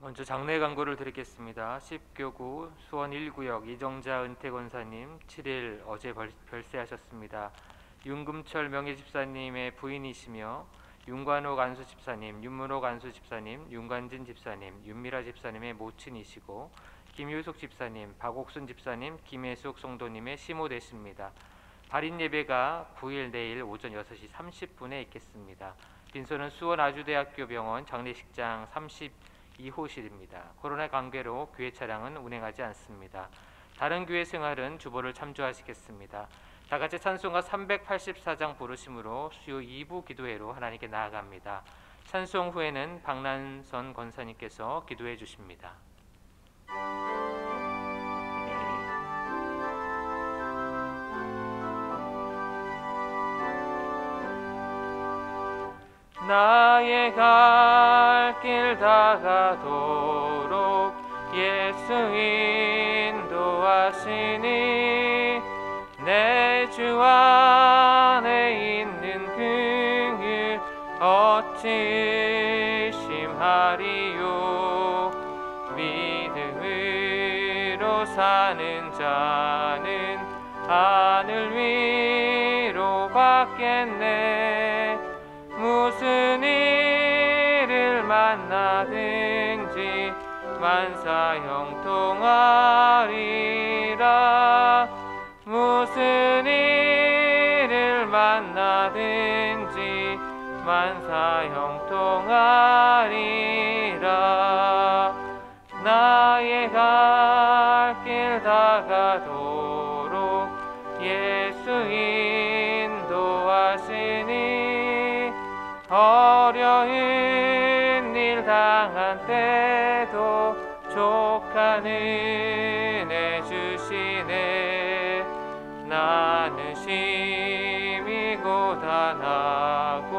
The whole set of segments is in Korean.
먼저 장례 광고를 드리겠습니다. 10교구 수원 1구역 이정자 은퇴 권사님 7일 어제 별세하셨습니다. 윤금철 명예집사님의 부인이시며 윤관옥 안수 집사님, 윤문옥 안수 집사님, 윤관진 집사님, 윤미라 집사님의 모친이시고 김유숙 집사님, 박옥순 집사님, 김혜숙 성도님의 시모 되십니다. 발인 예배가 9일 내일 오전 6시 30분에 있겠습니다. 빈소는 수원 아주대학교 병원 장례식장 32호실입니다. 코로나 관계로 교회 차량은 운행하지 않습니다. 다른 교회 생활은 주보를 참조하시겠습니다. 다 같이 찬송가 384장 부르심으로 수요 2부 기도회로 하나님께 나아갑니다. 찬송 후에는 박난선 권사님께서 기도해 주십니다. 나의 갈 길 다가도록 예수 인도하시니 내 주 안에 있는 긍휼 어찌 의심하리요. 믿음으로 사는 자는 하늘 위로 받겠네. 무슨 일을 만나든지 만사 형통하리라. 무슨 일을 만나든지 만사 형통하리라. 나의 갈 길 다가도록 예수 인도하시니 어려운 일 당한 때도 족한 은혜 주시네. 나는 심히 고단하고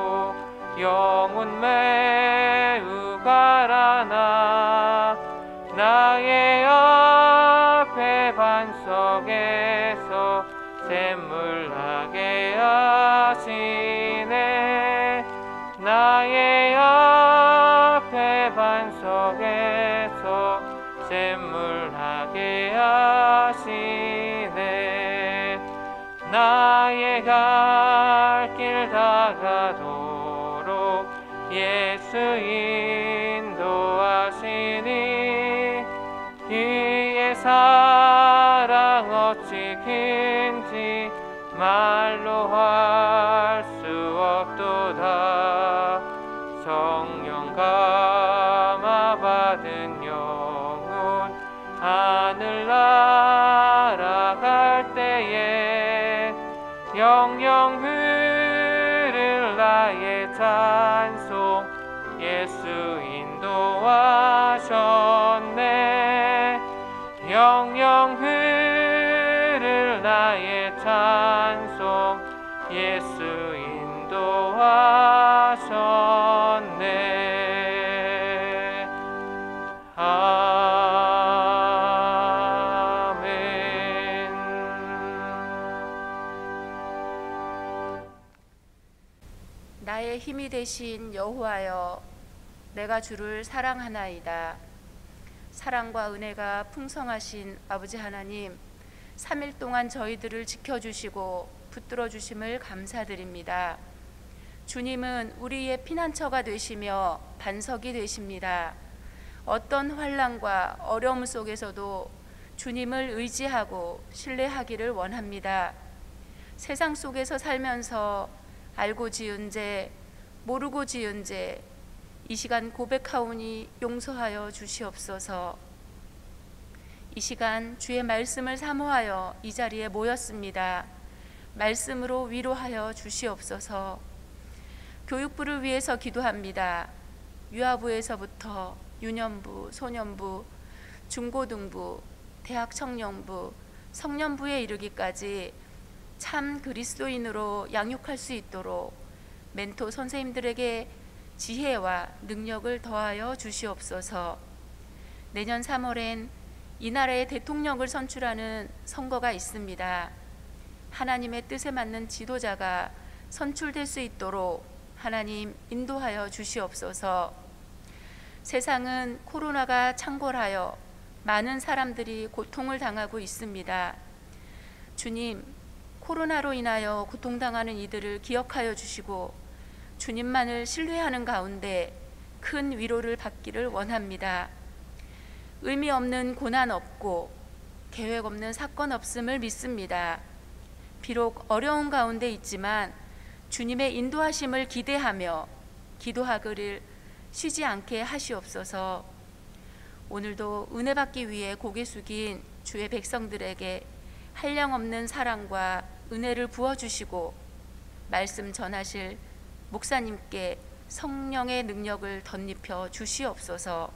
영혼 매우 가라나 나의 앞에 반석에서 샘물나게 하시네. 나의 앞에 반석에서 샘물나게 하시네. 나의 갈 길 다가도록 예수 인도하시니 그의 사랑 어찌 큰지 말로 할 수 없도다. 성령 감화 받은 영혼 하늘 날아갈 때에 영영 흐를 나의 찬송 예수 인도하셨네. 영영 흐를 나의 찬송 예수 인도하셨네. 아멘. 나의 힘이 되신 여호와여, 내가 주를 사랑하나이다. 사랑과 은혜가 풍성하신 아버지 하나님, 3일 동안 저희들을 지켜주시고 붙들어 주심을 감사드립니다. 주님은 우리의 피난처가 되시며 반석이 되십니다. 어떤 환난과 어려움 속에서도 주님을 의지하고 신뢰하기를 원합니다. 세상 속에서 살면서 알고 지은 죄, 모르고 지은 죄, 이 시간 고백하오니 용서하여 주시옵소서. 이 시간 주의 말씀을 사모하여 이 자리에 모였습니다. 말씀으로 위로하여 주시옵소서. 교육부를 위해서 기도합니다. 유아부에서부터 유년부, 소년부, 중고등부, 대학 청년부, 성년부에 이르기까지 참 그리스도인으로 양육할 수 있도록 멘토 선생님들에게 지혜와 능력을 더하여 주시옵소서. 내년 3월엔 이 나라의 대통령을 선출하는 선거가 있습니다. 하나님의 뜻에 맞는 지도자가 선출될 수 있도록 하나님 인도하여 주시옵소서. 세상은 코로나가 창궐하여 많은 사람들이 고통을 당하고 있습니다. 주님, 코로나로 인하여 고통당하는 이들을 기억하여 주시고 주님만을 신뢰하는 가운데 큰 위로를 받기를 원합니다. 의미 없는 고난 없고 계획 없는 사건 없음을 믿습니다. 비록 어려운 가운데 있지만 주님의 인도하심을 기대하며 기도하기를 쉬지 않게 하시옵소서. 오늘도 은혜 받기 위해 고개 숙인 주의 백성들에게 한량없는 사랑과 은혜를 부어주시고 말씀 전하실 목사님께 성령의 능력을 덧입혀 주시옵소서.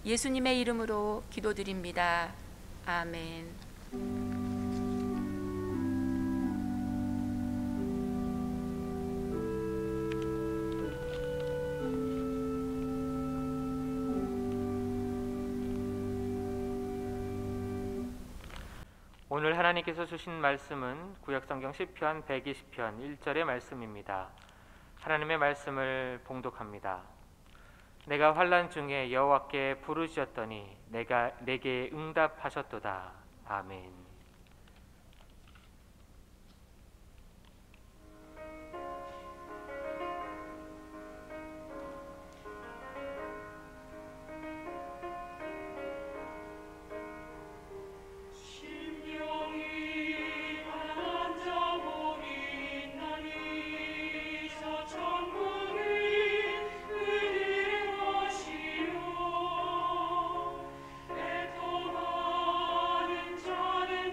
예수님의 이름으로 기도드립니다. 아멘. 오늘 하나님께서 주신 말씀은 구약성경 시편 120편 1절의 말씀입니다. 하나님의 말씀을 봉독합니다. 내가 환난 중에 여호와께 부르짖었더니 내게 응답하셨도다. 아멘. 저는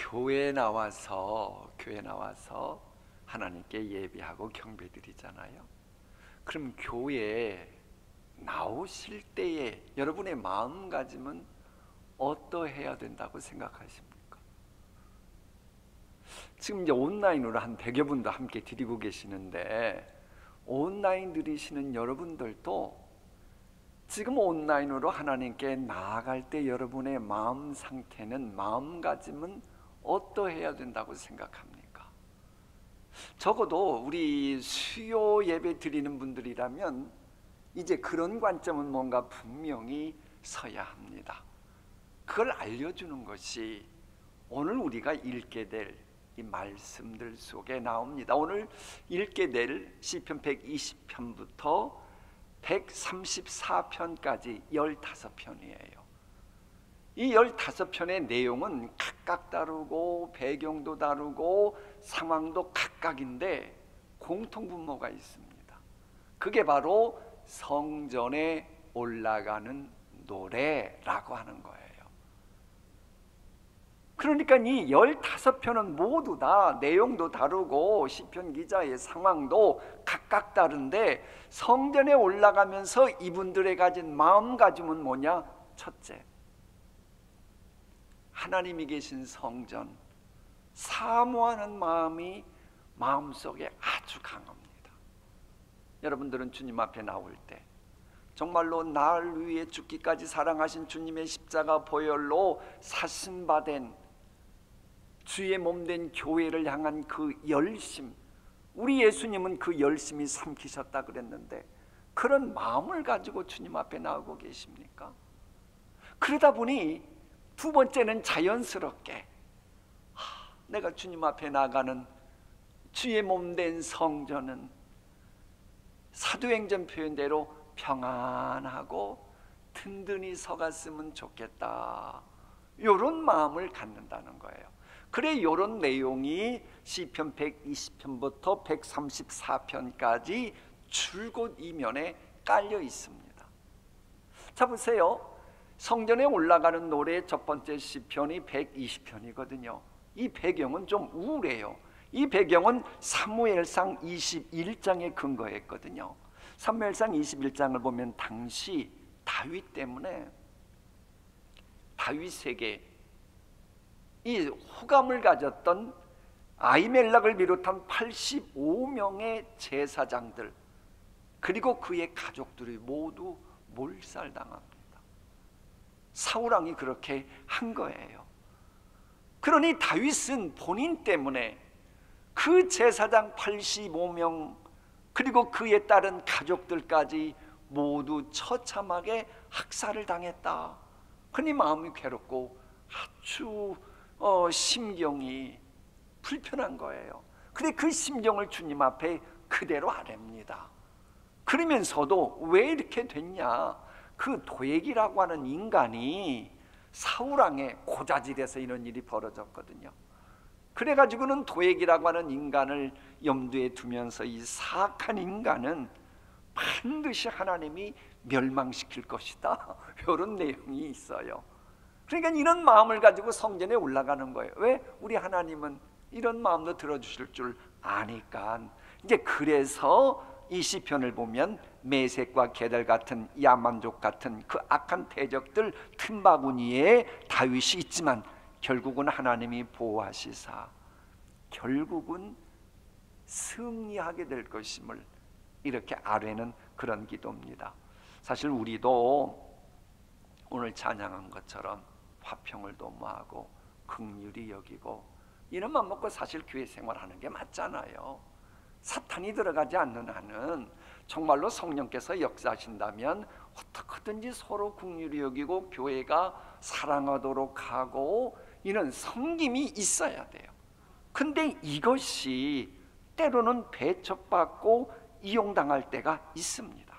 교회에 나와서 하나님께 예배하고 경배드리잖아요. 그럼 교회에 나오실 때에 여러분의 마음가짐은 어떠해야 된다고 생각하십니까? 지금 이제 온라인으로 한 100여 분도 함께 드리고 계시는데, 온라인 들으시는 여러분들도 지금 온라인으로 하나님께 나아갈 때 여러분의 마음 상태는, 마음가짐은 어떠해야 된다고 생각합니까? 적어도 우리 수요 예배 드리는 분들이라면 이제 그런 관점은 뭔가 분명히 서야 합니다. 그걸 알려주는 것이 오늘 우리가 읽게 될 이 말씀들 속에 나옵니다. 오늘 읽게 될 시편 120편부터 134편까지 15편이에요. 이 15편의 내용은 각각 다르고 배경도 다르고 상황도 각각인데 공통분모가 있습니다. 그게 바로 성전에 올라가는 노래라고 하는 거예요. 그러니까 이 15편은 모두 다 내용도 다르고 시편 기자의 상황도 각각 다른데, 성전에 올라가면서 이분들의 가진 마음가짐은 뭐냐? 첫째, 하나님이 계신 성전 사모하는 마음이 마음속에 아주 강합니다. 여러분들은 주님 앞에 나올 때 정말로 날 위해 죽기까지 사랑하신 주님의 십자가 보혈로 사신받은 주의 몸된 교회를 향한 그 열심, 우리 예수님은 그 열심이 삼키셨다 그랬는데 그런 마음을 가지고 주님 앞에 나오고 계십니까? 그러다 보니 두 번째는 자연스럽게 내가 주님 앞에 나가는 주의 몸된 성전은 사도행전 표현대로 평안하고 든든히 서갔으면 좋겠다, 이런 마음을 갖는다는 거예요. 그래, 이런 내용이 시편 120편부터 134편까지 줄곧 이면에 깔려 있습니다. 자, 보세요. 성전에 올라가는 노래의 첫 번째 시편이 120편이거든요. 이 배경은 좀 우울해요. 이 배경은 사무엘상 21장에 근거했거든요. 사무엘상 21장을 보면 당시 다윗 때문에 다윗에게 이 호감을 가졌던 아히멜락을 비롯한 85명의 제사장들 그리고 그의 가족들이 모두 몰살당합니다. 사울왕이 그렇게 한 거예요. 그러니 다윗은 본인 때문에 그 제사장 85명 그리고 그에 따른 가족들까지 모두 처참하게 학살을 당했다. 그러니 마음이 괴롭고 아주 심경이 불편한 거예요. 근데 그 심경을 주님 앞에 그대로 아뢰입니다. 그러면서도 왜 이렇게 됐냐? 그 도액이라고 하는 인간이 사울왕의 고자질에서 이런 일이 벌어졌거든요. 그래가지고는 도액이라고 하는 인간을 염두에 두면서 이 사악한 인간은 반드시 하나님이 멸망시킬 것이다, 이런 내용이 있어요. 그러니까 이런 마음을 가지고 성전에 올라가는 거예요. 왜? 우리 하나님은 이런 마음도 들어주실 줄 아니까. 이제 그래서 이 시편을 보면 메섹과 게달 같은 야만족 같은 그 악한 대적들 틈바구니에 다윗이 있지만 결국은 하나님이 보호하시사 결국은 승리하게 될 것임을 이렇게 아뢰는 그런 기도입니다. 사실 우리도 오늘 찬양한 것처럼 화평을 도모하고 긍휼히 여기고 이런만 먹고 사실 교회 생활하는 게 맞잖아요. 사탄이 들어가지 않는 한은 정말로 성령께서 역사하신다면 어떻게든지 서로 긍휼히 여기고 교회가 사랑하도록 하고 이런 섬김이 있어야 돼요. 근데 이것이 때로는 배척받고 이용당할 때가 있습니다.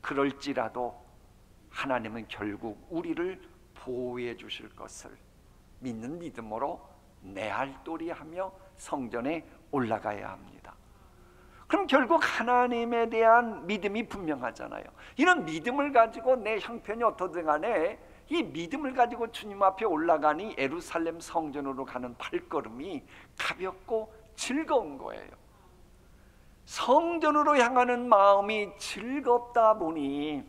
그럴지라도 하나님은 결국 우리를 보호해 주실 것을 믿는 믿음으로 내알도리하며 성전에 올라가야 합니다. 그럼 결국 하나님에 대한 믿음이 분명하잖아요. 이런 믿음을 가지고 내 형편이 어떻든 간에 이 믿음을 가지고 주님 앞에 올라가니 예루살렘 성전으로 가는 발걸음이 가볍고 즐거운 거예요. 성전으로 향하는 마음이 즐겁다 보니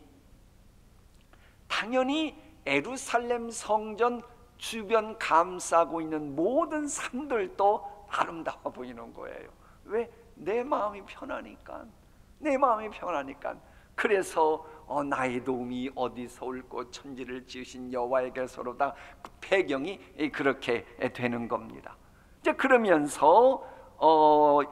당연히 예루살렘 성전 주변 감싸고 있는 모든 산들도 아름다워 보이는 거예요. 왜? 내 마음이 편하니까. 내 마음이 편하니까. 그래서 나의 도움이 어디서 올고 천지를 지으신 여호와에게서로다. 그 배경이 그렇게 되는 겁니다. 이제 그러면서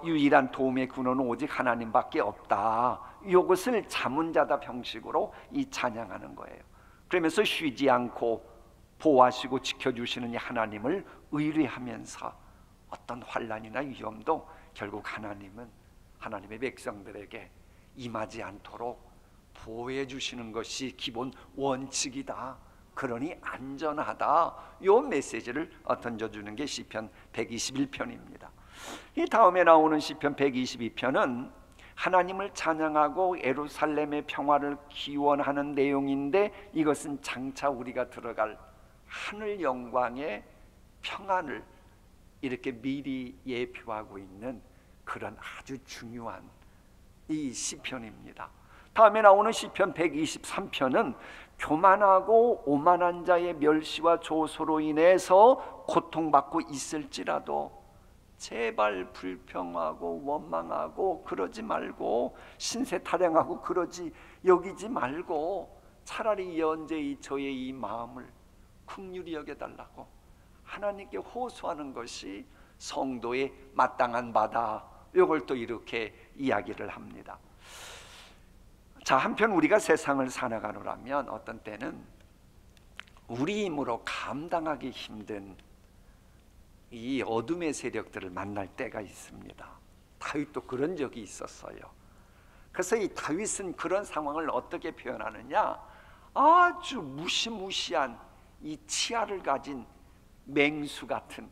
유일한 도움의 근원은 오직 하나님밖에 없다. 이것을 자문자답 형식으로 이 찬양하는 거예요. 그러면서 쉬지 않고 보호하시고 지켜주시는 이 하나님을 의뢰하면서 어떤 환난이나 위험도 결국 하나님은 하나님의 백성들에게 임하지 않도록 보호해 주시는 것이 기본 원칙이다. 그러니 안전하다. 이 메시지를 던져주는 게 시편 121편입니다. 이 다음에 나오는 시편 122편은 하나님을 찬양하고 예루살렘의 평화를 기원하는 내용인데, 이것은 장차 우리가 들어갈 하늘 영광의 평안을 이렇게 미리 예표하고 있는 그런 아주 중요한 이 시편입니다. 다음에 나오는 시편 123편은 교만하고 오만한 자의 멸시와 조소로 인해서 고통받고 있을지라도 제발 불평하고 원망하고 그러지 말고, 신세 타령하고 그러지 여기지 말고 차라리 연제히 저의 이 마음을 긍휼히 여겨달라고 하나님께 호소하는 것이 성도의 마땅한 바다. 이걸 또 이렇게 이야기를 합니다. 자, 한편 우리가 세상을 살아가노라면 어떤 때는 우리 힘으로 감당하기 힘든 이 어둠의 세력들을 만날 때가 있습니다. 다윗도 그런 적이 있었어요. 그래서 이 다윗은 그런 상황을 어떻게 표현하느냐, 아주 무시무시한 이 치아를 가진 맹수 같은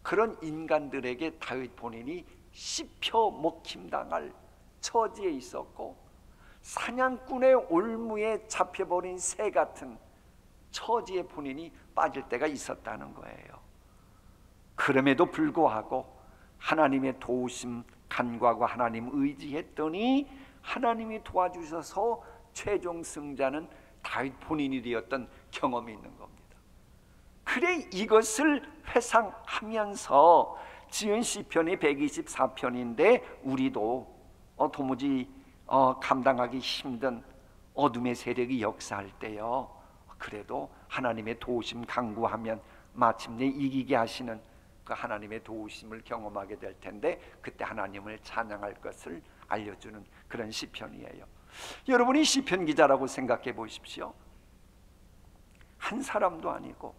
그런 인간들에게 다윗 본인이 씹혀 먹힘당할 처지에 있었고, 사냥꾼의 올무에 잡혀버린 새 같은 처지에 본인이 빠질 때가 있었다는 거예요. 그럼에도 불구하고 하나님의 도우심 간구하고 하나님 의지했더니 하나님이 도와주셔서 최종 승자는 다윗 본인이 되었던 경험이 있는 겁니다. 그래 이것을 회상하면서 지은 시편이 124편인데 우리도 도무지 감당하기 힘든 어둠의 세력이 역사할 때요, 그래도 하나님의 도우심 간구하면 마침내 이기게 하시는 그 하나님의 도우심을 경험하게 될 텐데, 그때 하나님을 찬양할 것을 알려주는 그런 시편이에요. 여러분이 시편 기자라고 생각해 보십시오. 한 사람도 아니고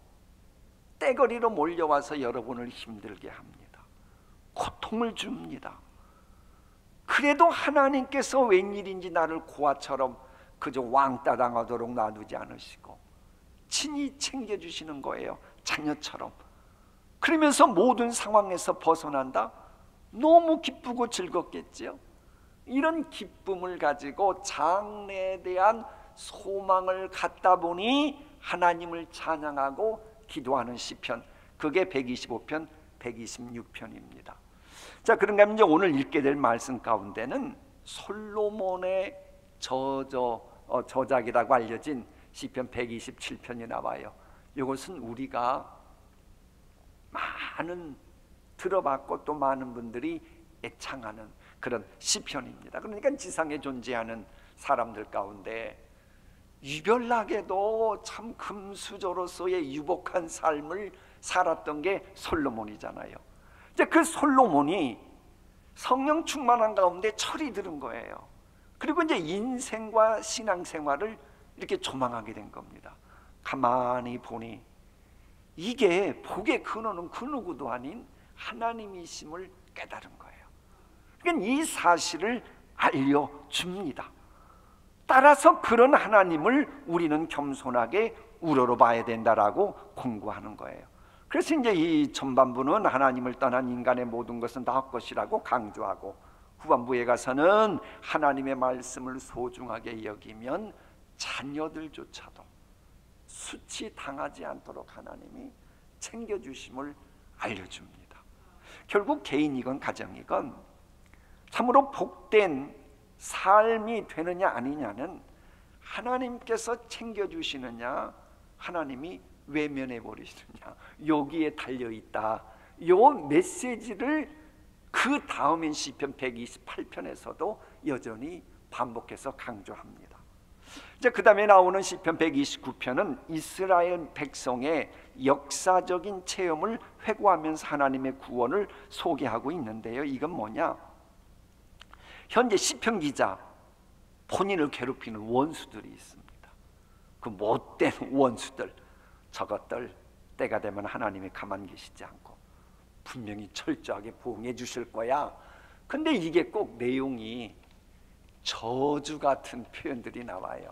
떼거리로 몰려와서 여러분을 힘들게 합니다. 고통을 줍니다. 그래도 하나님께서 웬일인지 나를 고아처럼 그저 왕따 당하도록 놔두지 않으시고 친히 챙겨주시는 거예요. 자녀처럼. 그러면서 모든 상황에서 벗어난다? 너무 기쁘고 즐겁겠죠. 이런 기쁨을 가지고 장래에 대한 소망을 갖다 보니 하나님을 찬양하고 기도하는 시편, 그게 125편, 126편입니다. 자, 그런가 하면 이제 오늘 읽게 될 말씀 가운데는 솔로몬의 저작이라고 알려진 시편 127편이 나와요. 이것은 우리가 많은 들어봤고 또 많은 분들이 애창하는 그런 시편입니다. 그러니까 지상에 존재하는 사람들 가운데 유별나게도 참 금수저로서의 유복한 삶을 살았던 게 솔로몬이잖아요. 이제 그 솔로몬이 성령 충만한 가운데 철이 들은 거예요. 그리고 이제 인생과 신앙생활을 이렇게 조망하게 된 겁니다. 가만히 보니 이게 복의 근원은 그 누구도 아닌 하나님이심을 깨달은 거예요. 그러니까 이 사실을 알려줍니다. 따라서 그런 하나님을 우리는 겸손하게 우러러봐야 된다라고 공부하는 거예요. 그래서 이제 이 전반부는 하나님을 떠난 인간의 모든 것은 다 헛것이라고 강조하고, 후반부에 가서는 하나님의 말씀을 소중하게 여기면 자녀들조차도 수치 당하지 않도록 하나님이 챙겨주심을 알려줍니다. 결국 개인이건 가정이건 참으로 복된 삶이 되느냐 아니냐는 하나님께서 챙겨주시느냐, 하나님이 외면해 버리시느냐, 여기에 달려있다. 요 메시지를 그 다음인 시편 128편에서도 여전히 반복해서 강조합니다. 이제 그 다음에 나오는 시편 129편은 이스라엘 백성의 역사적인 체험을 회고하면서 하나님의 구원을 소개하고 있는데요. 이건 뭐냐? 현재 시편 기자 본인을 괴롭히는 원수들이 있습니다. 그 못된 원수들, 저것들 때가 되면 하나님이 가만 계시지 않고 분명히 철저하게 보응해 주실 거야. 근데 이게 꼭 내용이 저주 같은 표현들이 나와요.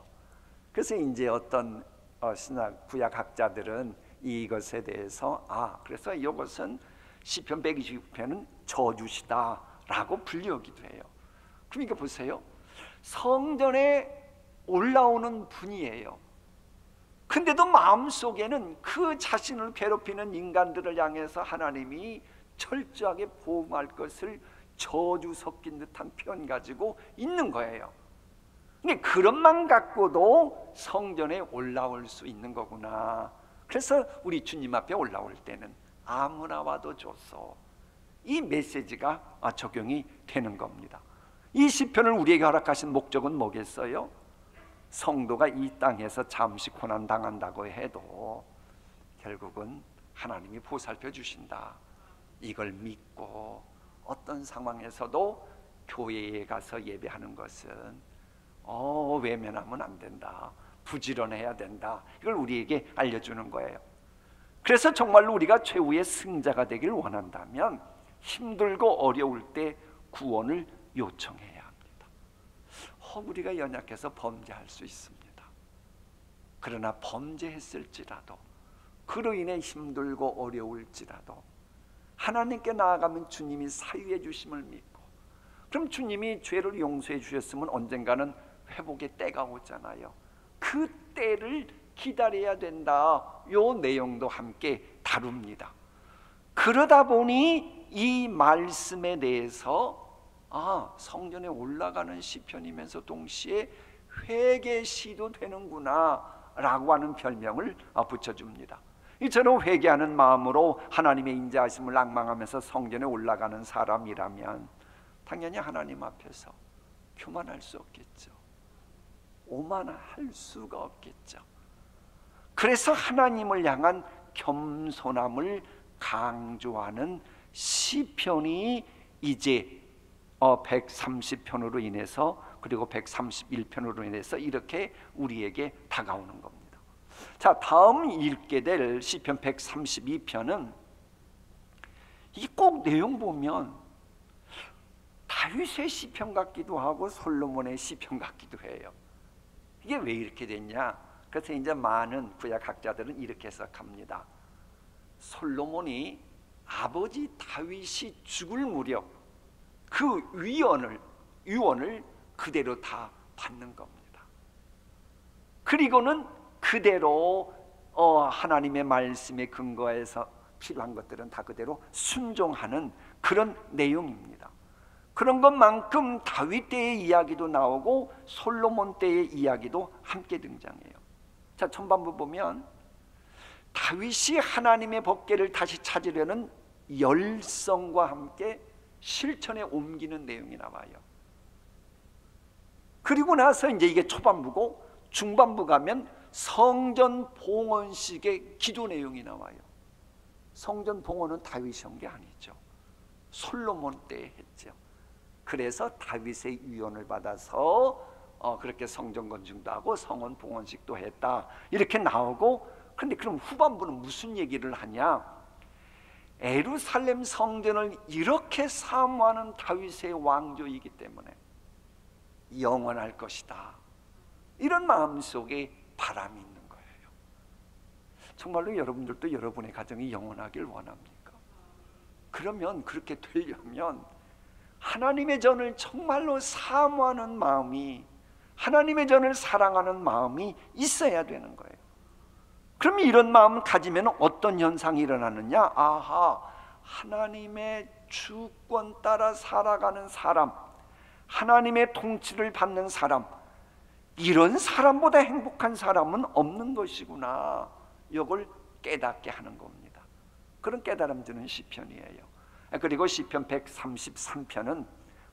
그래서 이제 어떤 신학 구약학자들은 이것에 대해서 그래서 이것은 시편 129편은 저주시다라고 분류하기도 해요. 그러니까 보세요. 성전에 올라오는 분이에요. 근데도 마음속에는 그 자신을 괴롭히는 인간들을 향해서 하나님이 철저하게 보호할 것을 저주 섞인 듯한 표현 가지고 있는 거예요. 근데 그런 만 갖고도 성전에 올라올 수 있는 거구나. 그래서 우리 주님 앞에 올라올 때는 아무나 와도 좋소, 이 메시지가 적용이 되는 겁니다. 이 시편을 우리에게 허락하신 목적은 뭐겠어요? 성도가 이 땅에서 잠시 고난 당한다고 해도 결국은 하나님이 보살펴 주신다, 이걸 믿고 어떤 상황에서도 교회에 가서 예배하는 것은 외면하면 안 된다, 부지런해야 된다, 이걸 우리에게 알려주는 거예요. 그래서 정말로 우리가 최후의 승자가 되기를 원한다면 힘들고 어려울 때 구원을 요청해야 합니다. 우리가 연약해서 범죄할 수 있습니다. 그러나 범죄했을지라도 그로 인해 힘들고 어려울지라도 하나님께 나아가면 주님이 사유해 주심을 믿고, 그럼 주님이 죄를 용서해 주셨으면 언젠가는 회복의 때가 오잖아요. 그 때를 기다려야 된다. 요 내용도 함께 다룹니다. 그러다 보니 이 말씀에 대해서 성전에 올라가는 시편이면서 동시에 회개시도 되는구나 라고 하는 별명을 붙여줍니다. 저는 회개하는 마음으로 하나님의 인자하심을 낭망하면서 성전에 올라가는 사람이라면 당연히 하나님 앞에서 교만할 수 없겠죠. 오만할 수가 없겠죠. 그래서 하나님을 향한 겸손함을 강조하는 시편이 이제 130편으로 인해서, 그리고 131편으로 인해서 이렇게 우리에게 다가오는 겁니다. 자, 다음 읽게 될 시편 132편은 이 꼭 내용 보면 다윗의 시편 같기도 하고 솔로몬의 시편 같기도 해요. 이게 왜 이렇게 됐냐? 그래서 이제 많은 구약학자들은 이렇게 해석합니다. 솔로몬이 아버지 다윗이 죽을 무렵 그 유언을 그대로 다 받는 겁니다. 그리고는 그대로 하나님의 말씀에 근거해서 필요한 것들은 다 그대로 순종하는 그런 내용입니다. 그런 것만큼 다윗 때의 이야기도 나오고 솔로몬 때의 이야기도 함께 등장해요. 자, 전반부 보면 다윗이 하나님의 법궤를 다시 찾으려는 열성과 함께 실천에 옮기는 내용이 나와요. 그리고 나서 이제 이게 초반부고, 중반부 가면 성전 봉헌식의 기도 내용이 나와요. 성전 봉헌은 다윗이 한 게 아니죠. 솔로몬 때 했죠. 그래서 다윗의 유언을 받아서 그렇게 성전 건축도 하고 성원 봉헌식도 했다, 이렇게 나오고. 그런데 그럼 후반부는 무슨 얘기를 하냐? 예루살렘 성전을 이렇게 사모하는 다윗의 왕조이기 때문에 영원할 것이다, 이런 마음속에 바람이 있는 거예요. 정말로 여러분들도 여러분의 가정이 영원하길 원합니까? 그러면 그렇게 되려면 하나님의 전을 정말로 사모하는 마음이, 하나님의 전을 사랑하는 마음이 있어야 되는 거예요. 그럼 이런 마음 가지면 어떤 현상이 일어나느냐? 아하, 하나님의 주권 따라 살아가는 사람, 하나님의 통치를 받는 사람, 이런 사람보다 행복한 사람은 없는 것이구나, 이걸 깨닫게 하는 겁니다. 그런 깨달음 주는 시편이에요. 그리고 시편 133편은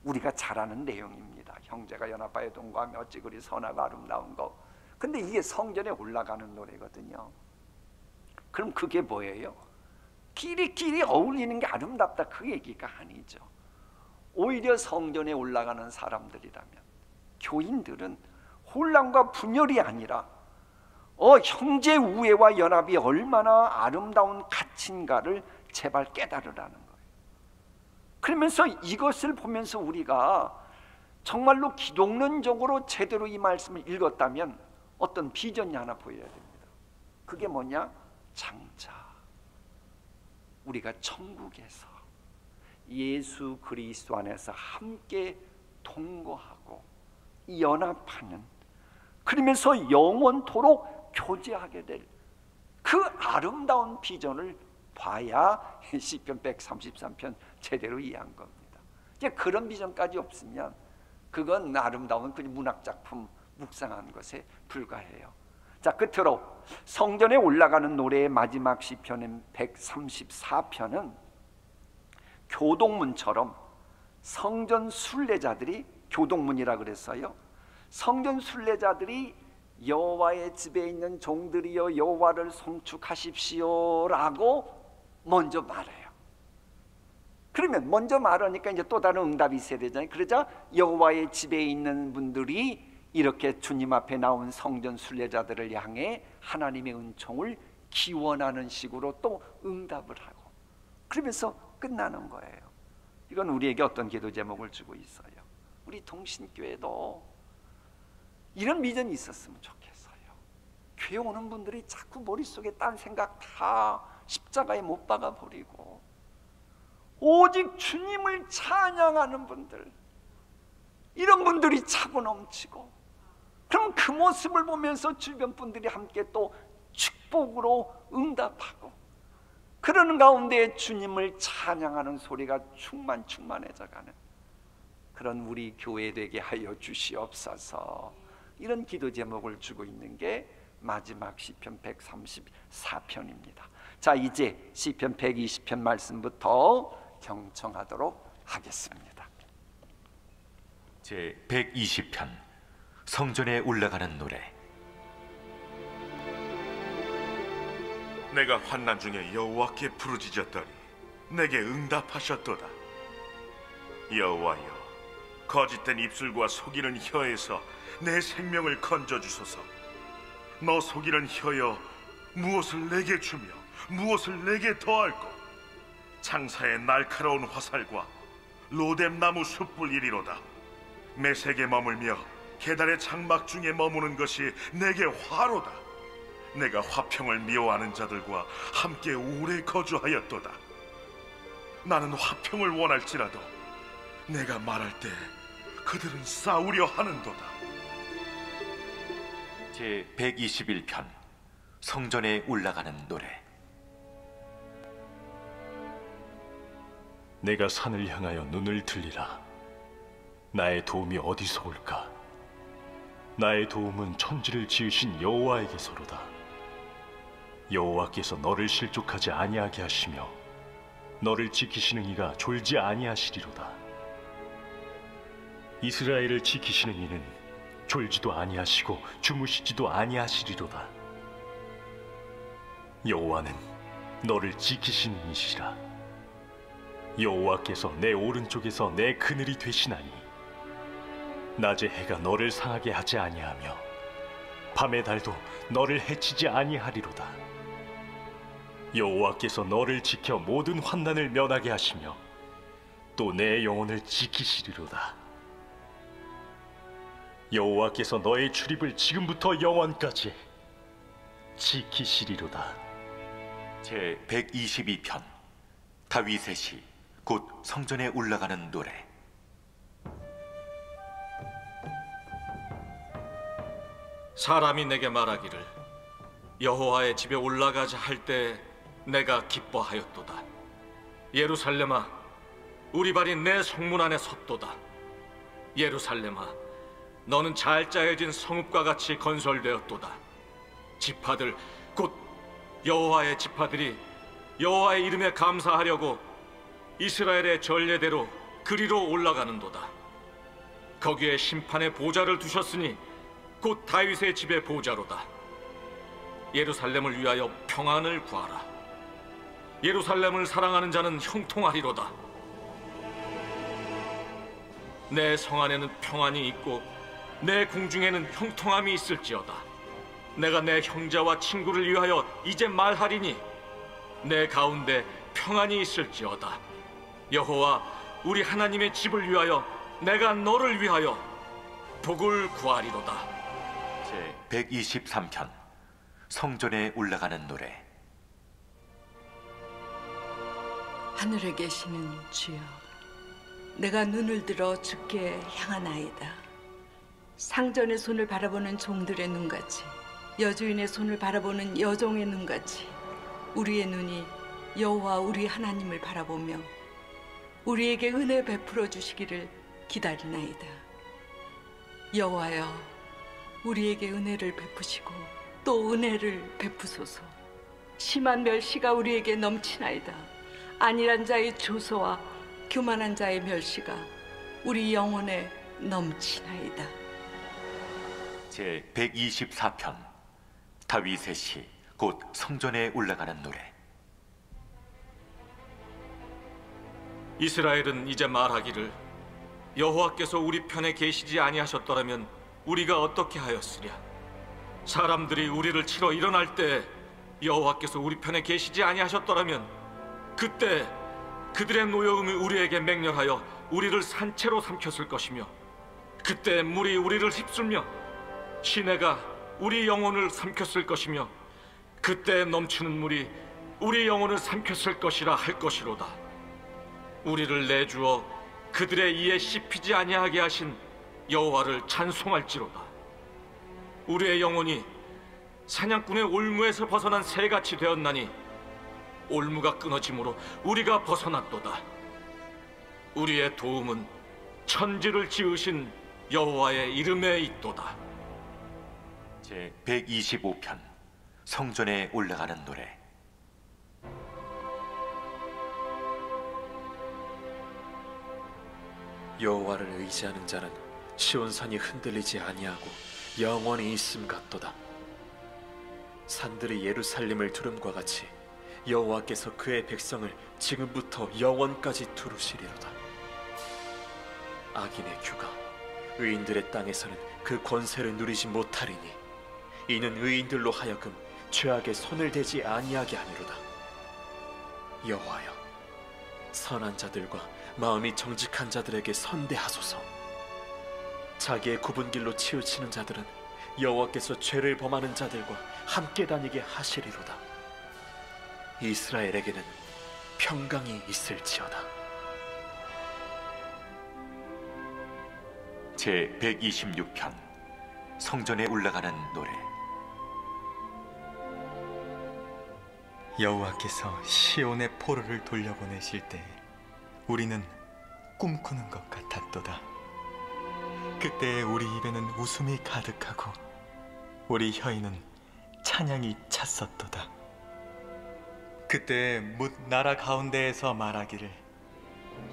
우리가 잘 아는 내용입니다. 형제가 연합하여 동거하며 어찌 그리 선하고 아름다운 거. 근데 이게 성전에 올라가는 노래거든요. 그럼 그게 뭐예요? 끼리끼리 어울리는 게 아름답다, 그 얘기가 아니죠. 오히려 성전에 올라가는 사람들이라면, 교인들은 혼란과 분열이 아니라 형제 우애와 연합이 얼마나 아름다운 가치인가를 제발 깨달으라는 거예요. 그러면서 이것을 보면서 우리가 정말로 기독론적으로 제대로 이 말씀을 읽었다면 어떤 비전이 하나 보여야 됩니다. 그게 뭐냐? 장차 우리가 천국에서 예수 그리스도 안에서 함께 동거하고 연합하는, 그러면서 영원토록 교제하게 될 그 아름다운 비전을 봐야 시편 133편 제대로 이해한 겁니다. 이제 그런 비전까지 없으면 그건 아름다운 그 문학작품 묵상한 것에 불과해요. 자, 끝으로 성전에 올라가는 노래의 마지막 시편인 134편은 교동문처럼 성전 순례자들이, 교동문이라 그랬어요, 성전 순례자들이 여호와의 집에 있는 종들이여 여호와를 송축하십시오 라고 먼저 말해요. 그러면 먼저 말하니까 이제 또 다른 응답이 있어야 되잖아요. 그러자 여호와의 집에 있는 분들이 이렇게 주님 앞에 나온 성전 순례자들을 향해 하나님의 은총을 기원하는 식으로 또 응답을 하고, 그러면서 끝나는 거예요. 이건 우리에게 어떤 기도 제목을 주고 있어요? 우리 동신교회도 이런 비전이 있었으면 좋겠어요. 교회 오는 분들이 자꾸 머릿속에 딴 생각 다 십자가에 못 박아 버리고 오직 주님을 찬양하는 분들, 이런 분들이 차고 넘치고, 그럼 그 모습을 보면서 주변 분들이 함께 또 축복으로 응답하고, 그러는 가운데 주님을 찬양하는 소리가 충만해져가는 그런 우리 교회 되게 하여 주시옵소서. 이런 기도 제목을 주고 있는 게 마지막 시편 134편입니다. 자, 이제 시편 120편 말씀부터 경청하도록 하겠습니다. 제 120편 성전에 올라가는 노래. 내가 환난 중에 여호와께 부르짖었더니 내게 응답하셨도다. 여호와여, 거짓된 입술과 속이는 혀에서 내 생명을 건져주소서. 너 속이는 혀여, 무엇을 내게 주며 무엇을 내게 더할꼬? 창사의 날카로운 화살과 로뎀나무 숯불이리로다. 메색에 머물며 계달의 장막 중에 머무는 것이 내게 화로다. 내가 화평을 미워하는 자들과 함께 오래 거주하였도다. 나는 화평을 원할지라도 내가 말할 때 그들은 싸우려 하는도다. 제 121편 성전에 올라가는 노래. 내가 산을 향하여 눈을 들리라. 나의 도움이 어디서 올까? 나의 도움은 천지를 지으신 여호와에게서로다. 여호와께서 너를 실족하지 아니하게 하시며 너를 지키시는 이가 졸지 아니하시리로다. 이스라엘을 지키시는 이는 졸지도 아니하시고 주무시지도 아니하시리로다. 여호와는 너를 지키시는 이시라. 여호와께서 내 오른쪽에서 내 그늘이 되시나니 낮에 해가 너를 상하게 하지 아니하며 밤의 달도 너를 해치지 아니하리로다. 여호와께서 너를 지켜 모든 환난을 면하게 하시며 또 내 영혼을 지키시리로다. 여호와께서 너의 출입을 지금부터 영원까지 지키시리로다. 제 122편 다윗의 시 곧 성전에 올라가는 노래. 사람이 내게 말하기를 여호와의 집에 올라가자 할 때 내가 기뻐하였도다. 예루살렘아, 우리 발이 내 성문 안에 섰도다. 예루살렘아, 너는 잘 짜여진 성읍과 같이 건설되었도다. 지파들 곧 여호와의 지파들이 여호와의 이름에 감사하려고 이스라엘의 전례대로 그리로 올라가는도다. 거기에 심판의 보좌를 두셨으니 곧 다윗의 집의 보좌로다. 예루살렘을 위하여 평안을 구하라. 예루살렘을 사랑하는 자는 형통하리로다. 내 성 안에는 평안이 있고 내 궁중에는 형통함이 있을지어다. 내가 내 형제와 친구를 위하여 이제 말하리니 내 가운데 평안이 있을지어다. 여호와 우리 하나님의 집을 위하여 내가 너를 위하여 복을 구하리로다. 제 123편 성전에 올라가는 노래. 하늘에 계시는 주여, 내가 눈을 들어 주께 향하나이다. 상전의 손을 바라보는 종들의 눈같이, 여주인의 손을 바라보는 여종의 눈같이 우리의 눈이 여호와 우리 하나님을 바라보며 우리에게 은혜 베풀어 주시기를 기다리나이다. 여호와여, 우리에게 은혜를 베푸시고 또 은혜를 베푸소서. 심한 멸시가 우리에게 넘치나이다. 안일한 자의 조소와 교만한 자의 멸시가 우리 영혼에 넘치나이다. 제 124편 다윗의 시 곧 성전에 올라가는 노래. 이스라엘은 이제 말하기를 여호와께서 우리 편에 계시지 아니하셨더라면 우리가 어떻게 하였으랴. 사람들이 우리를 치러 일어날 때 여호와께서 우리 편에 계시지 아니하셨더라면 그때 그들의 노여움이 우리에게 맹렬하여 우리를 산채로 삼켰을 것이며 그때 물이 우리를 휩쓸며 시내가 우리 영혼을 삼켰을 것이며 그때 넘치는 물이 우리 영혼을 삼켰을 것이라 할 것이로다. 우리를 내주어 그들의 이에 씹히지 아니하게 하신 여호와를 찬송할지로다. 우리의 영혼이 사냥꾼의 올무에서 벗어난 새같이 되었나니 올무가 끊어짐으로 우리가 벗어났도다. 우리의 도움은 천지를 지으신 여호와의 이름에 있도다. 제 125편 성전에 올라가는 노래. 여호와를 의지하는 자는 시온산이 흔들리지 아니하고 영원히 있음 같도다. 산들이 예루살렘을 두름과 같이 여호와께서 그의 백성을 지금부터 영원까지 두루시리로다. 악인의 규가 의인들의 땅에서는 그 권세를 누리지 못하리니 이는 의인들로 하여금 죄악에 손을 대지 아니하게 하리로다. 여호와여, 선한 자들과 마음이 정직한 자들에게 선대하소서. 자기의 굽은 길로 치우치는 자들은 여호와께서 죄를 범하는 자들과 함께 다니게 하시리로다. 이스라엘에게는 평강이 있을지어다. 제 126편 성전에 올라가는 노래. 여호와께서 시온의 포로를 돌려보내실 때 우리는 꿈꾸는 것 같았도다. 그때 우리 입에는 웃음이 가득하고 우리 혀에는 찬양이 찼었도다. 그때 뭇 나라 가운데에서 말하기를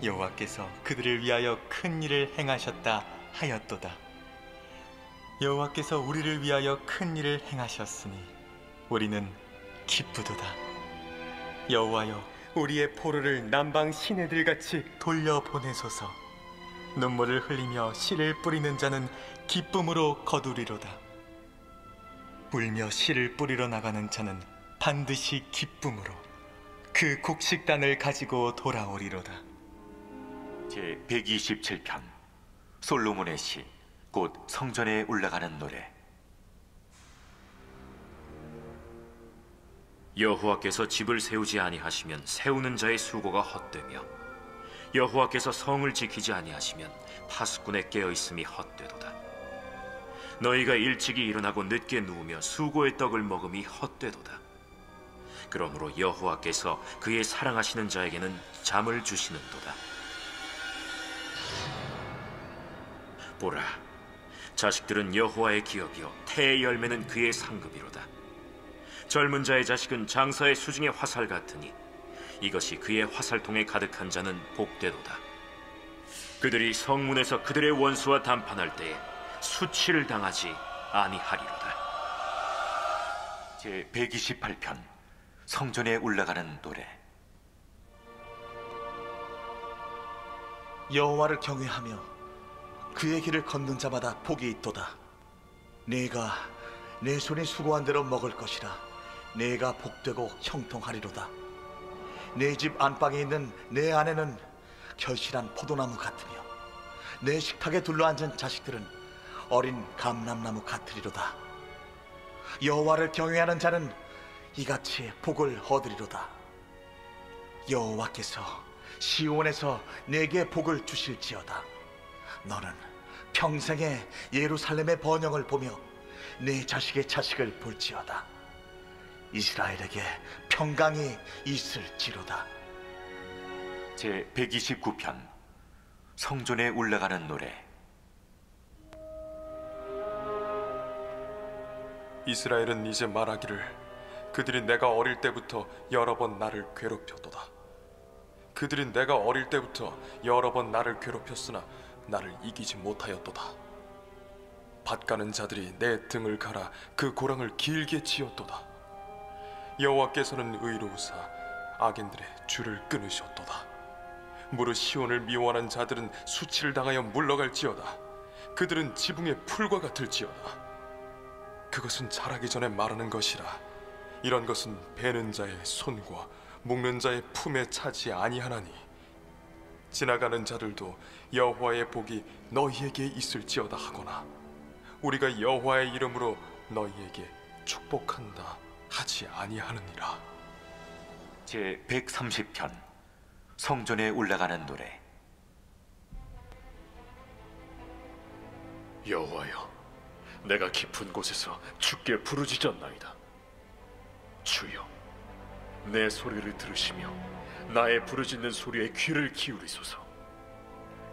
여호와께서 그들을 위하여 큰 일을 행하셨다 하였도다. 여호와께서 우리를 위하여 큰 일을 행하셨으니 우리는 기쁘도다. 여호와여, 우리의 포로를 남방 시내들같이 돌려보내소서. 눈물을 흘리며 씨를 뿌리는 자는 기쁨으로 거두리로다. 울며 씨를 뿌리러 나가는 자는 반드시 기쁨으로 그 곡식단을 가지고 돌아오리로다. 제 127편 솔로몬의 시 곧 성전에 올라가는 노래. 여호와께서 집을 세우지 아니하시면 세우는 자의 수고가 헛되며 여호와께서 성을 지키지 아니하시면 파수꾼의 깨어있음이 헛되도다. 너희가 일찍이 일어나고 늦게 누우며 수고의 떡을 먹음이 헛되도다. 그러므로 여호와께서 그의 사랑하시는 자에게는 잠을 주시는도다. 보라, 자식들은 여호와의 기업이요 태의 열매는 그의 상급이로다. 젊은 자의 자식은 장사의 수중의 화살 같으니 이것이 그의 화살통에 가득한 자는 복되도다. 그들이 성문에서 그들의 원수와 담판할 때에 수치를 당하지 아니하리로다. 제 128편 성전에 올라가는 노래. 여호와를 경외하며 그의 길을 걷는 자마다 복이 있도다. 네가 내 손이 수고한 대로 먹을 것이라. 네가 복되고 형통하리로다. 내 집 안방에 있는 내 아내는 결실한 포도나무 같으며 내 식탁에 둘러앉은 자식들은 어린 감람나무 같으리로다. 여호와를 경외하는 자는 이같이 복을 얻으리로다. 여호와께서 시온에서 내게 복을 주실지어다. 너는 평생에 예루살렘의 번영을 보며 내 자식의 자식을 볼지어다. 이스라엘에게 평강이 있을지로다. 제 129편 성전에 올라가는 노래. 이스라엘은 이제 말하기를 그들이 내가 어릴 때부터 여러 번 나를 괴롭혔도다. 그들이 내가 어릴 때부터 여러 번 나를 괴롭혔으나 나를 이기지 못하였도다. 밭가는 자들이 내 등을 갈아 그 고랑을 길게 지었도다. 여호와께서는 의로우사 악인들의 줄을 끊으셨도다. 무릇 시온을 미워하는 자들은 수치를 당하여 물러갈지어다. 그들은 지붕의 풀과 같을지어다. 그것은 자라기 전에 마르는 것이라. 이런 것은 베는 자의 손과 묶는 자의 품에 차지 아니하나니 지나가는 자들도 여호와의 복이 너희에게 있을지어다 하거나 우리가 여호와의 이름으로 너희에게 축복한다 하지 아니하느니라. 제 130편 성전에 올라가는 노래. 여호와여, 내가 깊은 곳에서 주께 부르짖었나이다. 주여, 내 소리를 들으시며 나의 부르짖는 소리에 귀를 기울이소서.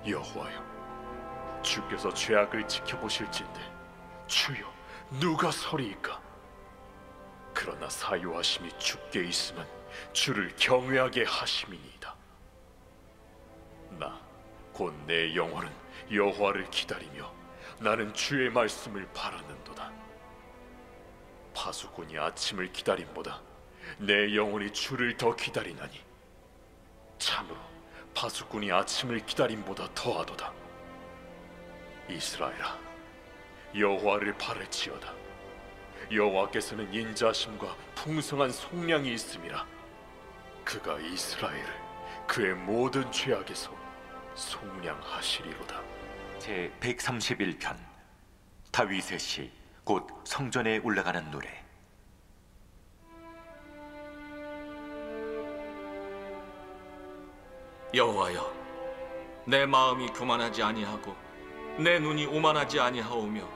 여호와여, 주께서 죄악을 지켜보실진데 주여, 누가 서리이까? 그러나 사요하심이 주께 있으면 주를 경외하게 하심이니이다. 나 곧 내 영혼은 여호와를 기다리며 나는 주의 말씀을 바라는도다. 파수꾼이 아침을 기다림보다 내 영혼이 주를 더 기다리나니 참으로 파수꾼이 아침을 기다림보다 더하도다. 이스라엘아, 여호와를 바랄지어다. 여호와께서는 인자하심과 풍성한 속량이 있음이라. 그가 이스라엘을 그의 모든 죄악에서 속량하시리로다. 제 131편 다윗의 시 곧 성전에 올라가는 노래. 여호와여, 내 마음이 교만하지 아니하고 내 눈이 오만하지 아니하오며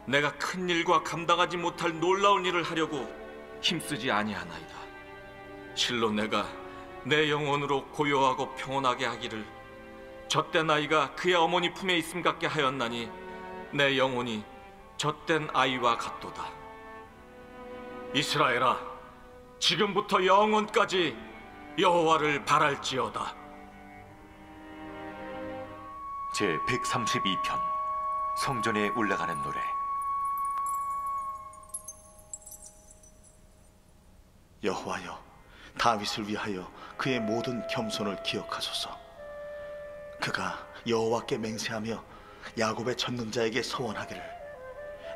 내가 큰 일과 감당하지 못할 놀라운 일을 하려고 힘쓰지 아니하나이다. 실로 내가 내 영혼으로 고요하고 평온하게 하기를 젖된 아이가 그의 어머니 품에 있음 같게 하였나니 내 영혼이 젖된 아이와 같도다. 이스라엘아, 지금부터 영원까지 여호와를 바랄지어다. 제 132편 성전에 올라가는 노래. 여호와여, 다윗을 위하여 그의 모든 겸손을 기억하소서. 그가 여호와께 맹세하며 야곱의 전능자에게 서원하기를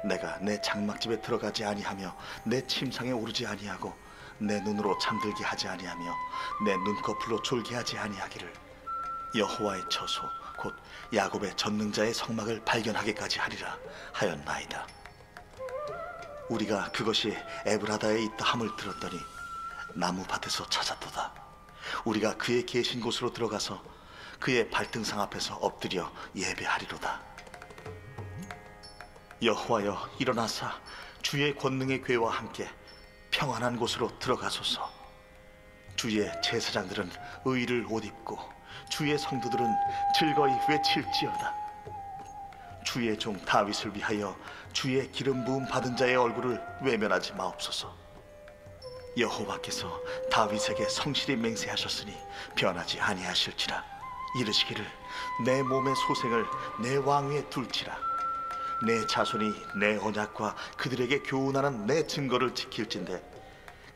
내가 내 장막집에 들어가지 아니하며 내 침상에 오르지 아니하고 내 눈으로 잠들게 하지 아니하며 내 눈꺼풀로 졸게 하지 아니하기를 여호와의 처소 곧 야곱의 전능자의 성막을 발견하기까지 하리라 하였나이다. 우리가 그것이 에브라다에 있다 함을 들었더니 나무밭에서 찾았도다. 우리가 그의 계신 곳으로 들어가서 그의 발등상 앞에서 엎드려 예배하리로다. 여호와여 일어나사 주의 권능의 궤와 함께 평안한 곳으로 들어가소서. 주의 제사장들은 의를 옷 입고 주의 성도들은 즐거이 외칠지어다. 주의 종 다윗을 위하여 주의 기름 부음 받은 자의 얼굴을 외면하지 마옵소서. 여호와께서 다윗에게 성실히 맹세하셨으니 변하지 아니하실지라. 이르시기를 내 몸의 소생을 내 왕위에 둘지라. 내 자손이 내 언약과 그들에게 교훈하는 내 증거를 지킬진대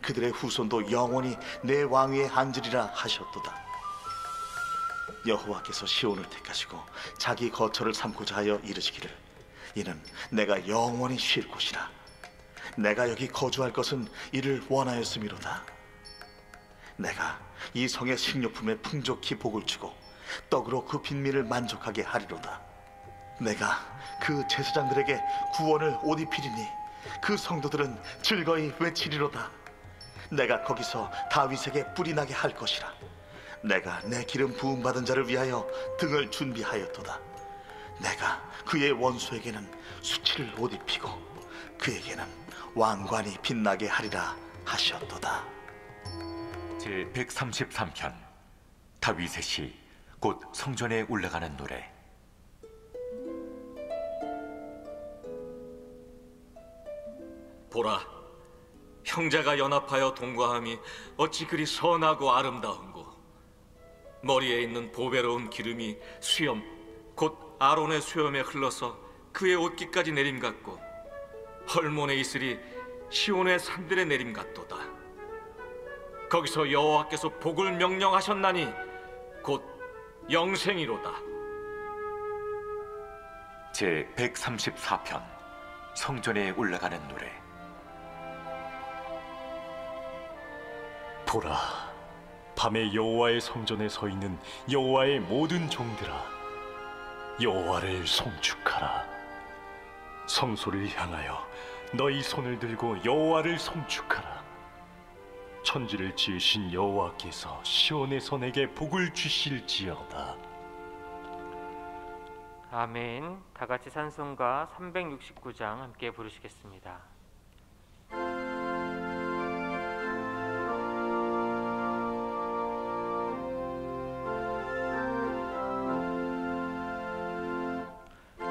그들의 후손도 영원히 내 왕위에 앉으리라 하셨도다. 여호와께서 시온을 택하시고 자기 거처를 삼고자 하여 이르시기를 이는 내가 영원히 쉴 곳이라. 내가 여기 거주할 것은 이를 원하였음이로다. 내가 이 성의 식료품에 풍족히 복을 주고 떡으로 그 빈민을 만족하게 하리로다. 내가 그 제사장들에게 구원을 옷 입히리니 그 성도들은 즐거이 외치리로다. 내가 거기서 다윗에게 뿔이 나게 할 것이라. 내가 내 기름 부음 받은 자를 위하여 등을 준비하였도다. 내가 그의 원수에게는 수치를 옷 입히고 그에게는 왕관이 빛나게 하리라 하셨도다. 제 133편 다윗의 시 곧 성전에 올라가는 노래. 보라, 형제가 연합하여 동거함이 어찌 그리 선하고 아름다운고. 머리에 있는 보배로운 기름이 수염 곧 아론의 수염에 흘러서 그의 옷깃까지 내림 같고 헐몬의 이슬이 시온의 산들의 내림 같도다. 거기서 여호와께서 복을 명령하셨나니 곧 영생이로다. 제 134편 성전에 올라가는 노래. 보라, 밤에 여호와의 성전에 서 있는 여호와의 모든 종들아, 여호와를 송축하라. 성소를 향하여 너희 손을 들고 여호와를 송축하라. 천지를 지으신 여호와께서 시온에서 내게 복을 주실지어다. 아멘. 다 같이 찬송가 369장 함께 부르시겠습니다.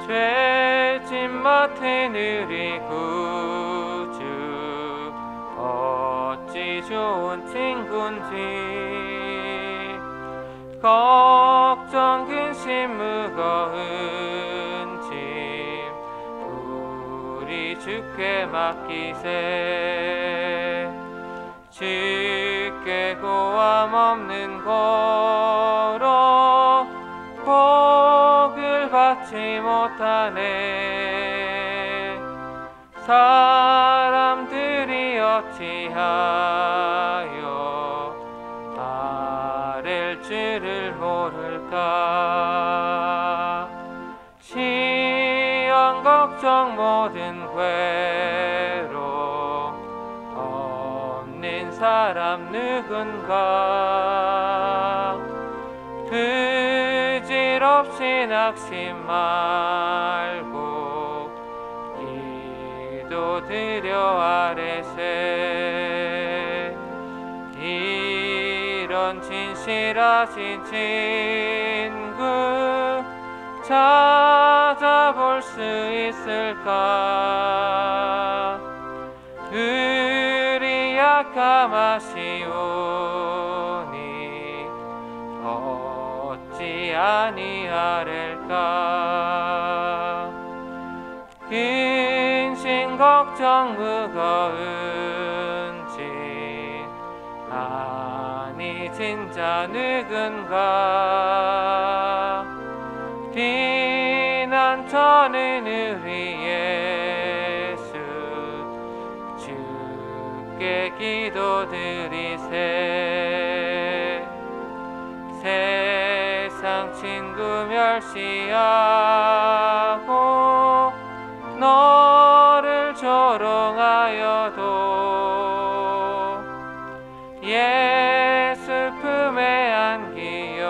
죄짐 맡은 우리 구주 어찌 좋은 친구인지 걱정 근심 무거운 짐 우리 주께 맡기세. 주께 고함 없는 거로 복을 받지 못하네. 사람들이 어찌하여 아랠 줄을 모를까. 시험 걱정 모든 괴로 없는 사람 누군가. 부질없이 낙심 말고 기도드려 아뢰세. 이런 진실하신 친구 찾아볼 수 있을까. 우리 약함하시오니 어찌 아니하렐까. 근심 걱정 무거운 짐 아니 진짜 누군가. 비난 터는 우리 예수 주께 기도드리세. 세상 친구 멸시하고 너를 조롱하여도 예수 품에 안기어서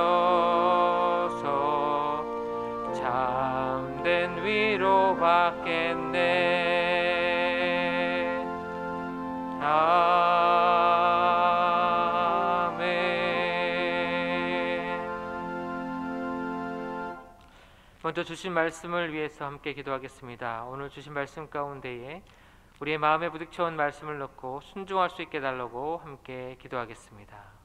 참된 위로 받 받겠네. 아멘. 먼저 주신 말씀을 위해서 함께 기도하겠습니다. 오늘 주신 말씀 가운데에 우리의 마음에 부딪혀온 말씀을 넣고 순종할 수 있게 달라고 함께 기도하겠습니다.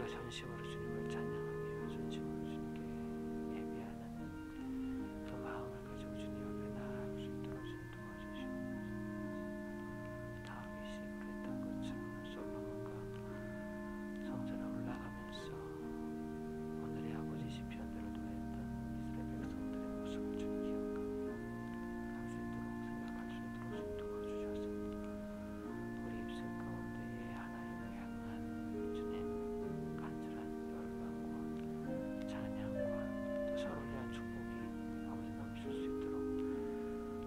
전심으로 주님을 찬양하며 전심으로 주님께 예배하는 그 마음을 가지고 주님 앞에 나아갈 수 있도록 주님 도와주시옵소서. 다윗이 그랬던 것처럼 솔로몬과 성전에 올라가면서 오늘의 아버지 시편대로 노래했던 이스라엘 백성들의 모습을 주님 기억하며 할 수 있도록 생각할 수 있도록 주님 도와주셔서 우리 입술 가운데에 하나님을 향한 주님 간절한 열망과 찬양과 또 서로를 위한 축복이 아버지 넘칠 수 있도록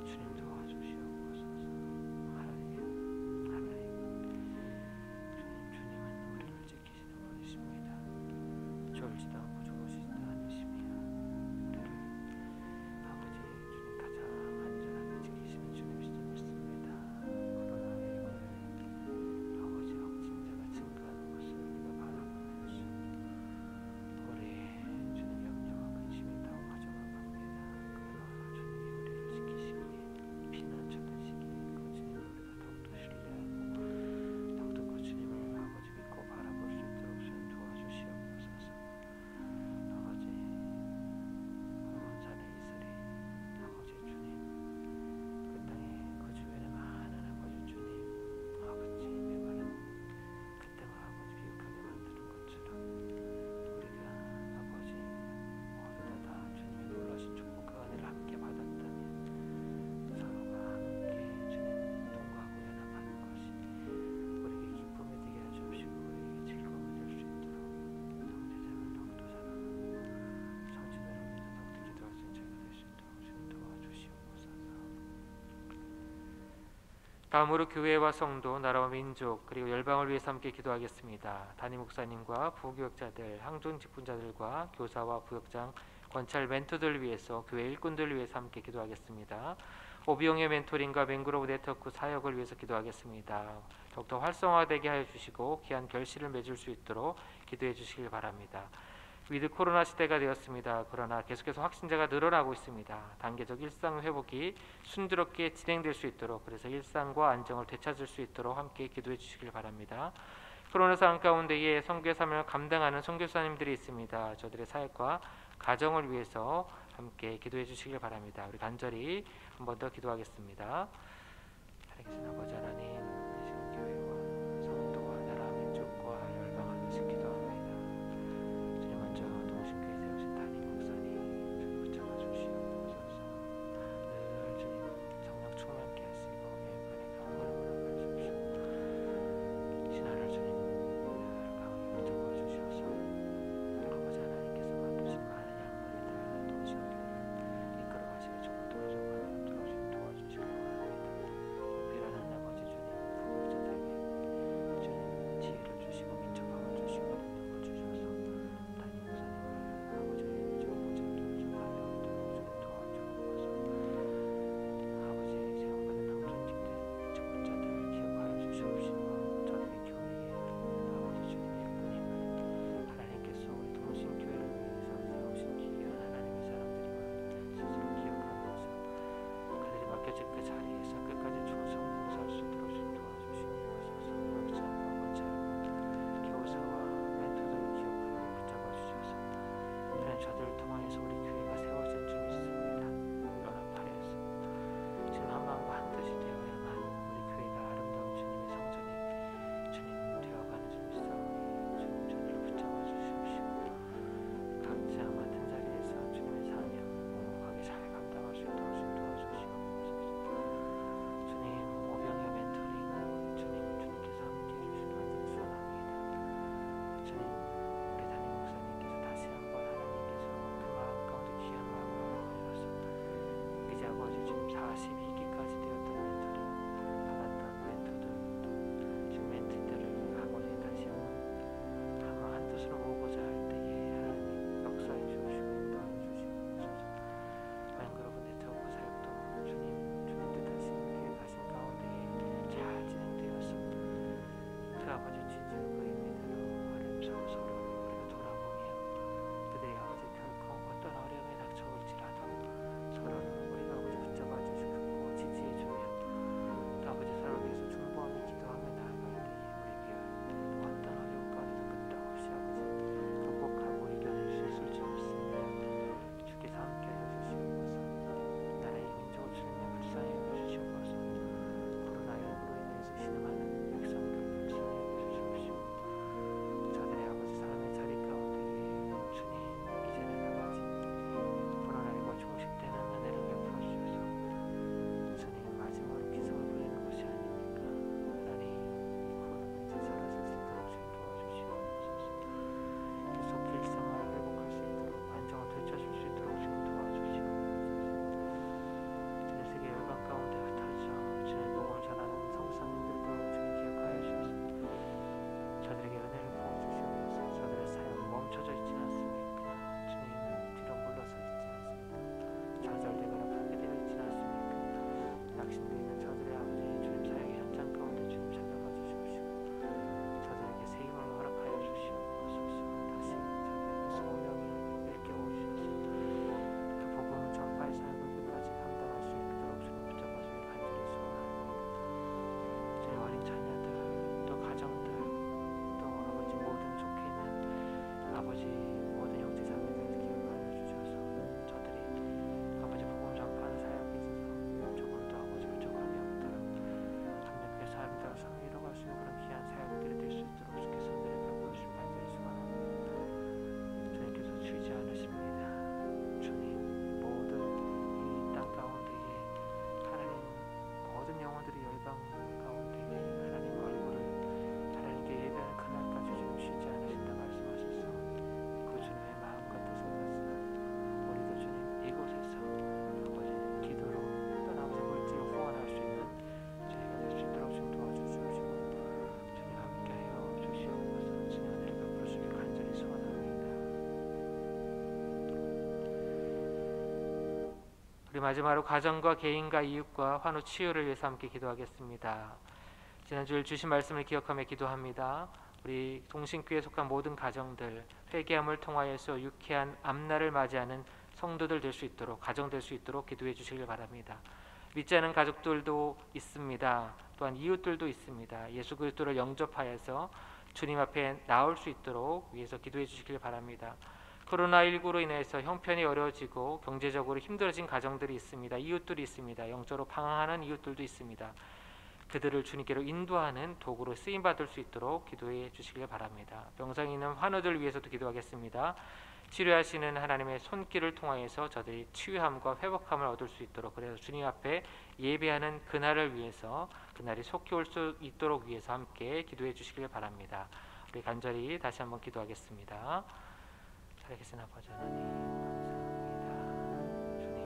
주님 도와주시옵소서. 하나님 주님은 우리를 지키시는 분이십니다. 졸지도 않고 주무시지도 않으시며 우리를 아버지 주님 가장 안전하게 지키시는 주님이시지 믿습니다. 코로나19에 아버지 확진자가 증가하는 것을 우리가 바라보면서 우리 주님 염려와 근심이 더 가져가 갑니다. 그러나 주님이 우리를 지키시기에 피난처 되시기에 그 주님을 우리가 더욱더 신뢰하고 더욱더 그 주님을 아버지 믿고 바라볼 수 있도록 주님 도와주시옵소서. 아버지 원산의 이슬이 아버지 주님 그 땅에 그 주변에 많은 아버지 주님 아버지 메마른 그 땅을 아버지 비옥하게 만드는 것처럼 우리가 아버지 모두 다 주님의 놀라신 축복과 은혜를 함께 받았다면 서로가 함께 주님 동거하고 연합하는 것이 우리에게 기쁨이 되게 하시옵시고 우리에게 즐거움이 될 수 있도록 형제자매를 더욱더 사랑하고 성진을 위해서 더욱더 기도할 수 있는 저희가 될 수 있도록 주님 도와주시옵소서. 다음으로 교회와 성도, 나라와 민족 그리고 열방을 위해서 함께 기도하겠습니다. 담임 목사님과 부교역자들, 항존 직분자들과 교사와 부역장, 권찰 멘토들을 위해서 교회 일꾼들을 위해서 함께 기도하겠습니다. 오비용의 멘토링과 맹그로브 네트워크 사역을 위해서 기도하겠습니다. 더욱더 활성화되게 하여 주시고 귀한 결실을 맺을 수 있도록 기도해 주시길 바랍니다. 위드 코로나 시대가 되었습니다. 그러나 계속해서 확진자가 늘어나고 있습니다. 단계적 일상 회복이 순조롭게 진행될 수 있도록 그래서 일상과 안정을 되찾을 수 있도록 함께 기도해 주시길 바랍니다. 코로나 상황 가운데에 선교의 사명을 감당하는 선교사님들이 있습니다. 저들의 사역과 가정을 위해서 함께 기도해 주시길 바랍니다. 우리 간절히 한 번 더 기도하겠습니다. 살아계신 아버지 하나님, 이 시간 교회와 성도와 나라 민족과 열방을 위해서 기도합니다. 주님 먼저 동신교회 세우신 담임 목사님 주님 붙잡아 주시옵소서. 늘 주님 성령 충만케 하시고 예배에 강건을 허락하십시오. 신하를 주님 늘 강하게 붙잡아 주셔서 아버지 하나님께서 맡기신 많은 양머리들 동신교회를 이끌어 가시기 조금 도와주시기 바랍니다. 우리 마지막으로 가정과 개인과 이웃과 환우 치유를 위해서 함께 기도하겠습니다. 지난주일 주신 말씀을 기억하며 기도합니다. 우리 동신교회에 속한 모든 가정들 회개함을 통하여서 유쾌한 앞날을 맞이하는 성도들 될 수 있도록, 가정 될 수 있도록 기도해 주시길 바랍니다. 믿지 않은 가족들도 있습니다. 또한 이웃들도 있습니다. 예수 그리스도를 영접하여서 주님 앞에 나올 수 있도록 위해서 기도해 주시길 바랍니다. 코로나19로 인해서 형편이 어려워지고 경제적으로 힘들어진 가정들이 있습니다. 이웃들이 있습니다. 영적으로 방황하는 이웃들도 있습니다. 그들을 주님께로 인도하는 도구로 쓰임받을 수 있도록 기도해 주시길 바랍니다. 병상에 있는 환우들 위해서도 기도하겠습니다. 치료하시는 하나님의 손길을 통하여서 저들이 치유함과 회복함을 얻을 수 있도록, 그래서 주님 앞에 예배하는 그날을 위해서, 그날이 속히 올 수 있도록 위해서 함께 기도해 주시길 바랍니다. 우리 간절히 다시 한번 기도하겠습니다. 살아계신 아버지 하나님 감사합니다. 주님,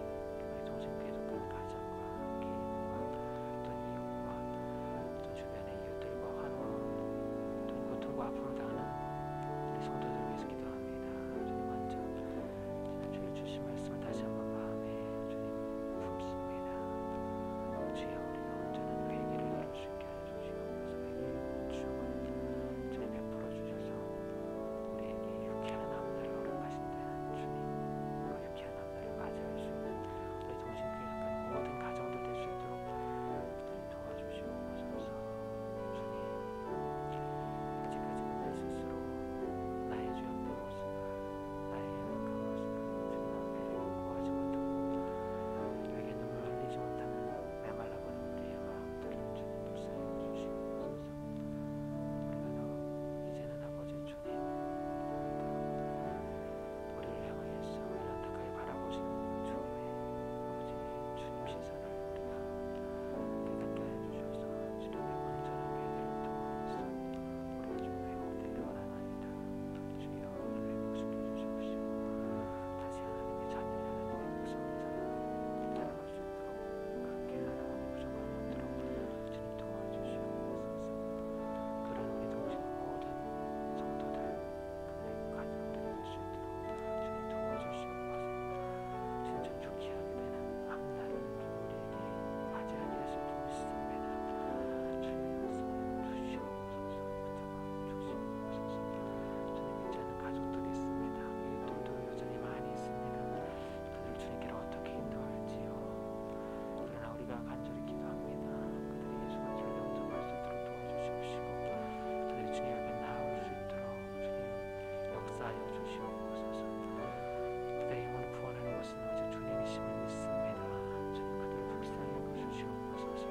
우리 동생교회 속한 가정과 개인과 또 이웃과 또 주변의 이웃들과 환우 또 고통과 아픔을 당하는 우리 성도들 위해서 기도합니다. 주님, 먼저 지난주에 주신 말씀을 다시 한번 마음에 주님 품습니다. 주여, 우리가 온전한 회개를 이룰 수 있게 하여 주시옵소서. 회개의 축을 주님 베풀어 주셔서 우리에게 유쾌한 앞날을 허락하신다는 주님, 그 유쾌한 앞날을 맞이할 수 있는 우리 동신교회 속한 모든 가정들 될 수 있도록 주님 도와주시옵소서. 주님, 아직까지는 내 스스로 나의 죄악된 모습과 나의 그 모습을 주님 앞에 구하지 못하고 너에게 눈물 흘리지 못하는 메말라버린 우리의 마음들을 주님 불쌍히 주시옵소서. 우리가 더 이제는 아버지 주님, 우리를 향하여서 우리를 안타까이 바라보시는 주님의 아버지 주님 시선을 우리가 깨닫게 하여 주셔서 주님의 온전한 회개를 통하여서 우리가 주님 회복되기를 원하나이다. 주여, 우리를 회복시켜 주시옵시고 다시 하나님의 자녀, 하나님의 백성이 살아갈 수 있도록, 그렇게 하나님의 구속을 얻도록 주님 도와주시옵소서. 그런 우리 동신 모든 성도들, 그들의 가정들이 될 수 있도록 주님 도와주시옵소서. 진정 유쾌하게 되는 앞날을 우리에게 맞이하게 하실 줄 믿습니다. 주님의 말씀을 주시옵소서. 붙잡아 주시옵소서. 주님, 믿지 않는 가족들이 있습니다. 이웃들도 여전히 많이 있습니다. 그들을 주님께로 어떻게 인도할지요. 그러나 우리가 간절히 기도합니다. 그들이 예수 그리스도를 영접할 수 있도록 도와주시옵시고 그들이 주님 앞에 나올 수 있도록 주님 역사하여 주시옵소서. 그들의 영혼을 구원하는 것은 오직 주님이심을 믿습니다. 주님, 그들을 불쌍히 여겨주시옵소서.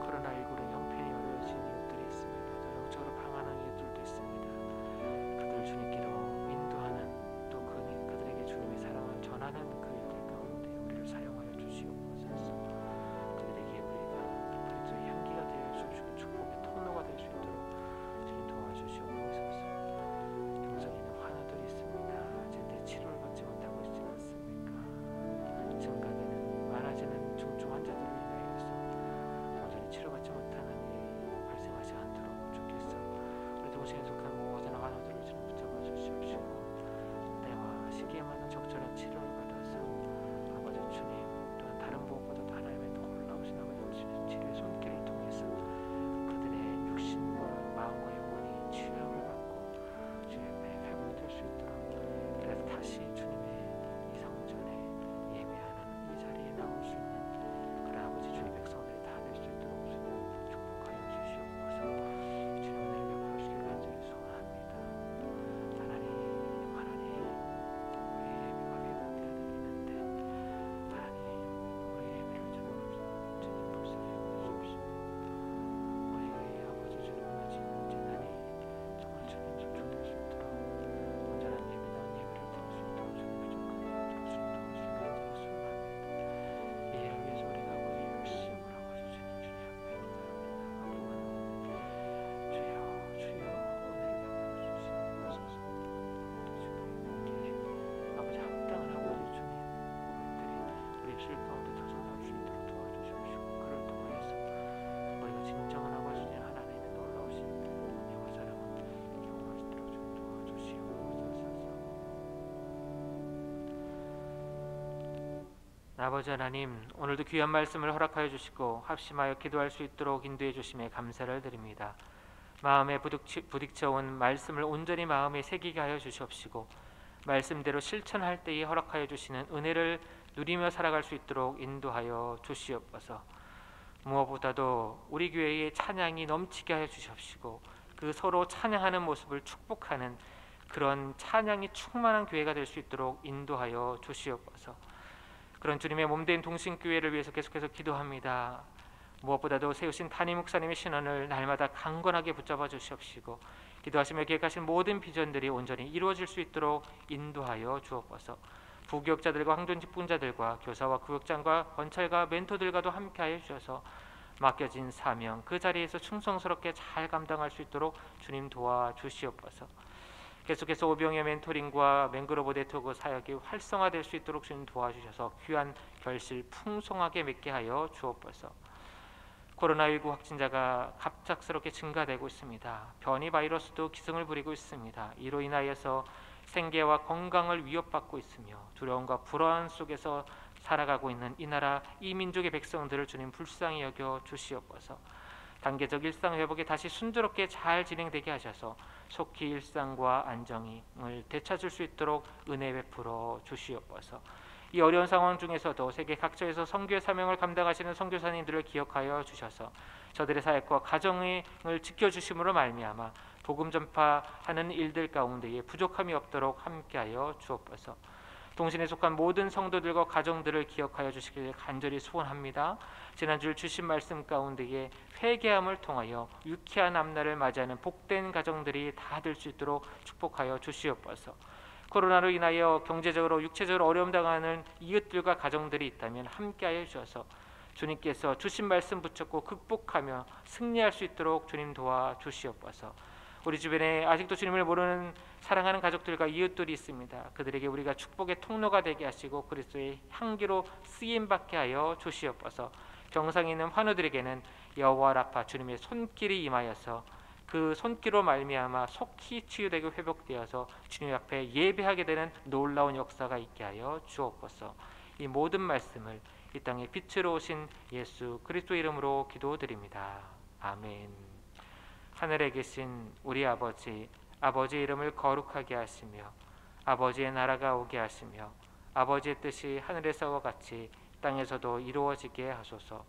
코로나19로 형편이 어려워진 이웃들이 있습니다. 또 영적으로 방황하는 이웃들도 있습니다. 그들 주님께로 인도하는, 또 그들에게 주님의 사랑을 전하는 그 일들 가운데 우리를 사용하여 주시옵소서. 그들에게 우리가 그리스도의 향기가 되어 주시고 축복의 통로가 될 수 있도록 주님 도와주시옵소서. 병상에 있는 환우들이 있습니다. 제때 치료를 받지 못하고 있지 않습니까? 생각에는 많아지는 중증 환자들로 인하여서 온전히 치료받지 못하는 일이 발생하지 않도록 주께서 우리 동시에 속한 모든 환우들을 주님 붙잡아 주시옵시고 때와 시기에 맞는 적절한 치료를 받아서 아버지 주님, 또한 다른 무엇보다도 하나님의 놀라우신 아버지 주님 치료의 손길을 통해서 그들의 육신과 마음과 영혼이 치유함을 받고 주님의 회복될 수 있도록, 그래서 다시 주님의 이 성전에 예배하는 이 자리에 나올 수 있는 그런 아버지 주님 백성들이 다 될 수 있도록 주님 축복하여 주시옵소서. 주님 은혜를 베풀어 주시길 간절히 소원합니다. 하나님, 우리의 예배가 회복되어 아버지 하나님, 오늘도 귀한 말씀을 허락하여 주시고 합심하여 기도할 수 있도록 인도해 주심에 감사를 드립니다. 마음에 부딪혀온 말씀을 온전히 마음에 새기게 하여 주시옵시고 말씀대로 실천할 때에 허락하여 주시는 은혜를 누리며 살아갈 수 있도록 인도하여 주시옵소서. 무엇보다도 우리 교회의 찬양이 넘치게 하여 주시옵시고 그 서로 찬양하는 모습을 축복하는 그런 찬양이 충만한 교회가 될 수 있도록 인도하여 주시옵소서. 그런 주님의 몸된 동신교회를 위해서 계속해서 기도합니다. 무엇보다도 세우신 단임 목사님의 신원을 날마다 강건하게 붙잡아 주시옵시고 기도하시며 계획하신 모든 비전들이 온전히 이루어질 수 있도록 인도하여 주옵소서. 부교역자들과 황존 직분자들과 교사와 구역장과 권찰과 멘토들과도 함께하여 주셔서 맡겨진 사명 그 자리에서 충성스럽게 잘 감당할 수 있도록 주님 도와주시옵소서. 계속해서 오병의 멘토링과 맹그로브 네트워크 사역이 활성화될 수 있도록 주님 도와주셔서 귀한 결실 풍성하게 맺게 하여 주옵소서. 코로나19 확진자가 갑작스럽게 증가되고 있습니다. 변이 바이러스도 기승을 부리고 있습니다. 이로 인하여서 생계와 건강을 위협받고 있으며 두려움과 불안 속에서 살아가고 있는 이 나라 이 민족의 백성들을 주님 불쌍히 여겨 주시옵소서. 단계적 일상 회복이 다시 순조롭게 잘 진행되게 하셔서 속히 일상과 안정을 되찾을 수 있도록 은혜 베풀어 주시옵소서. 이 어려운 상황 중에서도 세계 각처에서 선교의 사명을 감당하시는 선교사님들을 기억하여 주셔서 저들의 사역과 가정을 지켜주심으로 말미암아 복음 전파하는 일들 가운데에 부족함이 없도록 함께하여 주옵소서. 동신에 속한 모든 성도들과 가정들을 기억하여 주시길 간절히 소원합니다. 지난주 주신 말씀 가운데에 회개함을 통하여 유쾌한 앞날을 맞이하는 복된 가정들이 다 될 수 있도록 축복하여 주시옵소서. 코로나로 인하여 경제적으로 육체적으로 어려움 당하는 이웃들과 가정들이 있다면 함께하여 주셔서 주님께서 주신 말씀 붙잡고 극복하며 승리할 수 있도록 주님 도와주시옵소서. 우리 주변에 아직도 주님을 모르는 사랑하는 가족들과 이웃들이 있습니다. 그들에게 우리가 축복의 통로가 되게 하시고 그리스도의 향기로 쓰임받게 하여 주시옵소서. 병상에 있는 환우들에게는 여호와 라파 주님의 손길이 임하여서 그 손길로 말미암아 속히 치유되고 회복되어서 주님 앞에 예배하게 되는 놀라운 역사가 있게 하여 주옵소서. 이 모든 말씀을 이 땅에 빛으로 오신 예수 그리스도 이름으로 기도드립니다. 아멘. 하늘에 계신 우리 아버지, 아버지의 이름을 거룩하게 하시며 아버지의 나라가 오게 하시며 아버지의 뜻이 하늘에서와 같이 땅에서도 이루어지게 하소서.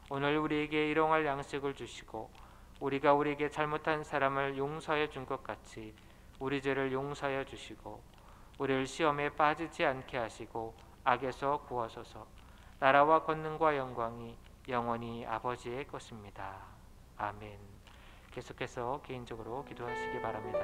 오늘 우리에게 일용할 양식을 주시고 우리가 우리에게 잘못한 사람을 용서해 준 것 같이 우리 죄를 용서해 주시고 우리를 시험에 빠지지 않게 하시고 악에서 구하소서. 나라와 권능과 영광이 영원히 아버지의 것입니다. 아멘. 계속해서 개인적으로 기도하시기 바랍니다.